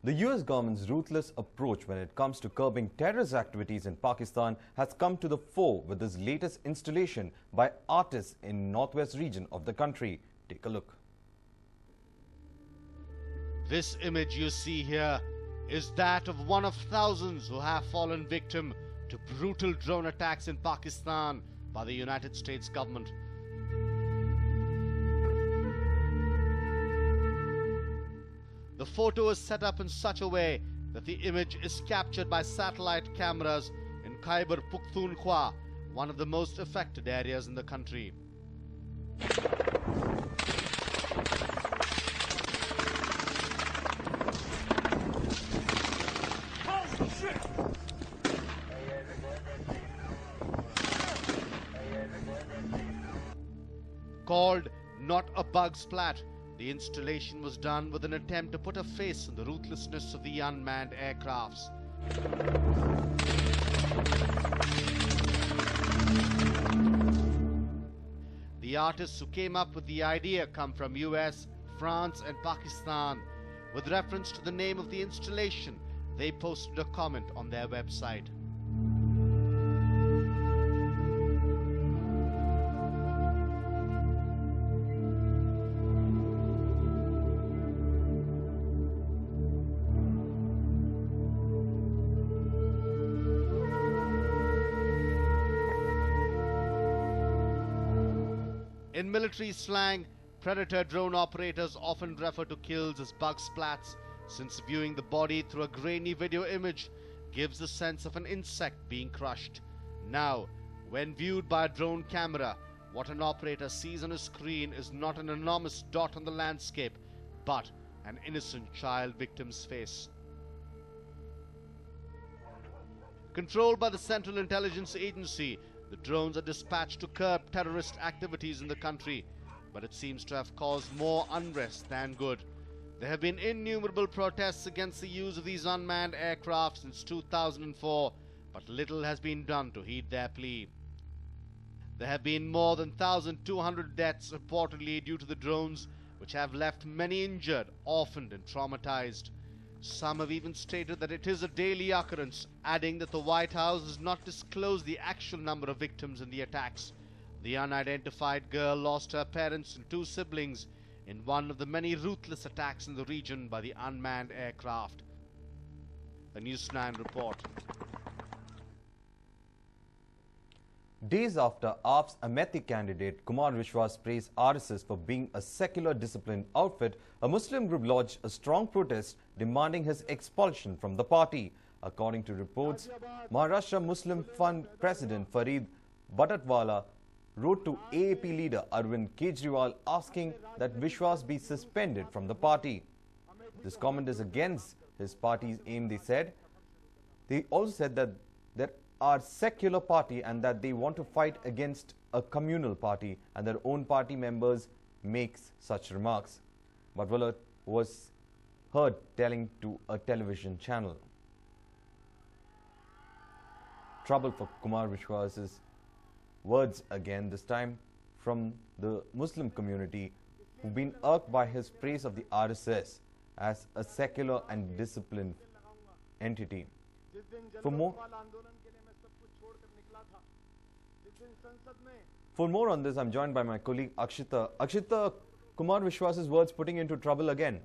The US government's ruthless approach when it comes to curbing terrorist activities in Pakistan has come to the fore with this latest installation by artists in northwest region of the country. Take a look. This image you see here is that of one of thousands who have fallen victim to brutal drone attacks in Pakistan by the United States government. The photo is set up in such a way that the image is captured by satellite cameras in Khyber Pakhtunkhwa, one of the most affected areas in the country. Called Not a Bug Splat, the installation was done with an attempt to put a face on the ruthlessness of the unmanned aircrafts. The artists who came up with the idea come from US, France and Pakistan. With reference to the name of the installation, they posted a comment on their website. In military slang, predator drone operators often refer to kills as bug splats, since viewing the body through a grainy video image gives the sense of an insect being crushed. Now, when viewed by a drone camera, what an operator sees on a screen is not an enormous dot on the landscape, but an innocent child victim's face. Controlled by the Central Intelligence Agency, the drones are dispatched to curb terrorist activities in the country, but it seems to have caused more unrest than good. There have been innumerable protests against the use of these unmanned aircraft since 2004, but little has been done to heed their plea. There have been more than 1,200 deaths reportedly due to the drones, which have left many injured, orphaned and traumatized. Some have even stated that it is a daily occurrence, adding that the White House does not disclose the actual number of victims in the attacks. The unidentified girl lost her parents and two siblings in one of the many ruthless attacks in the region by the unmanned aircraft. A News 9 report. Days after AAP's Amethi candidate Kumar Vishwas praised RSS for being a secular disciplined outfit, a Muslim group lodged a strong protest demanding his expulsion from the party. According to reports, Maharashtra Muslim Fund President Farid Bhatatwala wrote to AAP leader Arvind Kejriwal asking that Vishwas be suspended from the party. This comment is against his party's aim, they said. They also said that there are secular party and that they want to fight against a communal party, and their own party members makes such remarks. Bhatatwala was heard telling to a television channel. Trouble for Kumar Vishwas's words again, this time from the Muslim community who've been irked by his praise of the RSS as a secular and disciplined entity. For more on this, I'm joined by my colleague Akshita. Akshita, Kumar Vishwas's words putting into trouble again.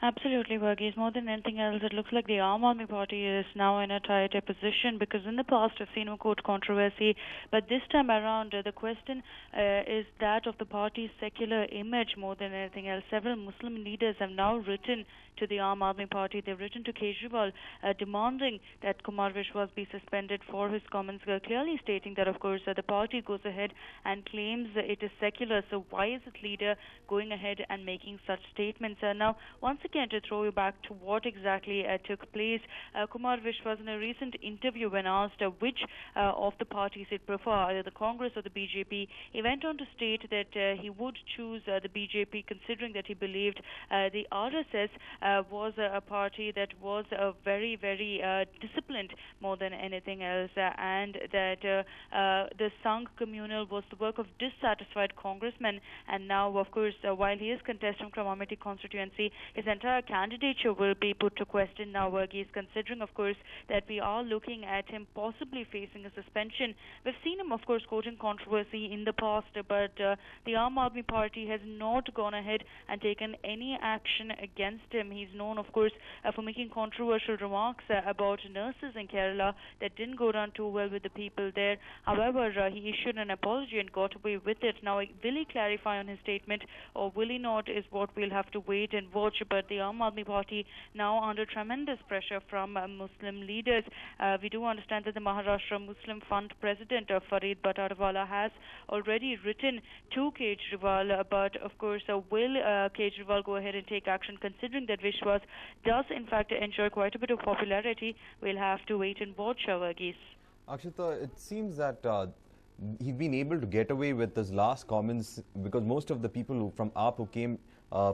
Absolutely, Varghese. More than anything else, it looks like the Aam Aadmi Party is now in a tighter position, because in the past we've seen a court controversy, but this time around the question is that of the party's secular image more than anything else. Several Muslim leaders have now written to the Aam Aadmi Party. They've written to Kejriwal demanding that Kumar Vishwas be suspended for his comments, clearly stating that, of course, the party goes ahead and claims it is secular. So why is its leader going ahead and making such statements? Now, once again, to throw you back to what exactly took place, Kumar Vishwas, in a recent interview, when asked which of the parties he'd prefer, either the Congress or the BJP, he went on to state that he would choose the BJP, considering that he believed the RSS was a party that was very, very disciplined more than anything else, and that the Sangh communal was the work of dissatisfied congressmen. And now, of course, while he is contesting from Amethi constituency, his entire candidature will be put to question now, Varghese, considering, of course, that we are looking at him possibly facing a suspension. We've seen him, of course, courting controversy in the past, but the Aam Aadmi Party has not gone ahead and taken any action against him. He's known, of course, for making controversial remarks about nurses in Kerala that didn't go down too well with the people there. However, he issued an apology and got away with it. Now, will he clarify on his statement or will he not is what we'll have to wait and watch. But the Aam Aadmi Party now under tremendous pressure from Muslim leaders. We do understand that the Maharashtra Muslim Fund president Farid Bhattacharya has already written to Kejriwal, but of course will Kejriwal go ahead and take action, considering that Vishwas does in fact enjoy quite a bit of popularity? We'll have to wait and watch, Varghese. Akshita, it seems that he'd been able to get away with his last comments because most of the people from AAP who came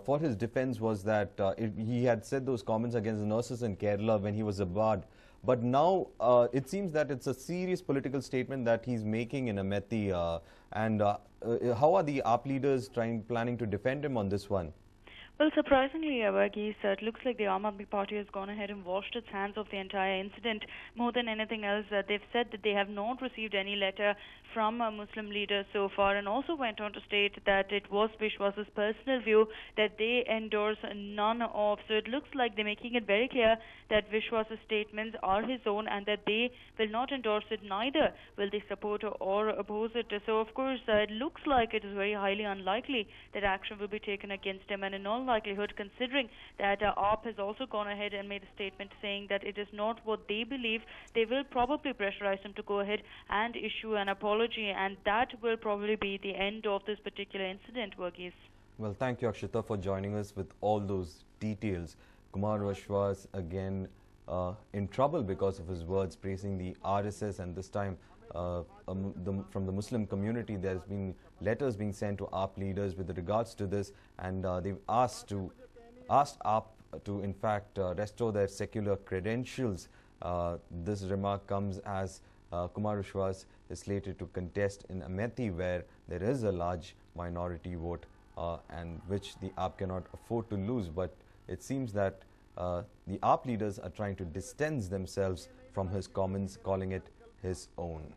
for his defense was that he had said those comments against the nurses in Kerala when he was abroad. But now it seems that it's a serious political statement that he's making in Amethi. How are the AAP leaders planning to defend him on this one? Well, surprisingly, Varghese, it looks like the Aam Aadmi Party has gone ahead and washed its hands of the entire incident. More than anything else, they've said that they have not received any letter from Muslim leaders so far, and also went on to state that it was Vishwas's personal view that they endorse none of. So it looks like they're making it very clear that Vishwas's statements are his own and that they will not endorse it, neither will they support or oppose it. So, of course, it looks like it is very highly unlikely that action will be taken against him, and in all likelihood, considering that AAP has also gone ahead and made a statement saying that it is not what they believe, they will probably pressurize him to go ahead and issue an apology, and that will probably be the end of this particular incident, Varghese. Well, thank you, Akshita, for joining us with all those details. Kumar Vishwas again in trouble because of his words praising the RSS, and this time from the Muslim community there's been letters being sent to AAP leaders with regards to this, and they've asked AAP to in fact restore their secular credentials. This remark comes as Kumar Vishwas is slated to contest in Amethi, where there is a large minority vote and which the AAP cannot afford to lose. But it seems that the AAP leaders are trying to distance themselves from his comments, calling it his own.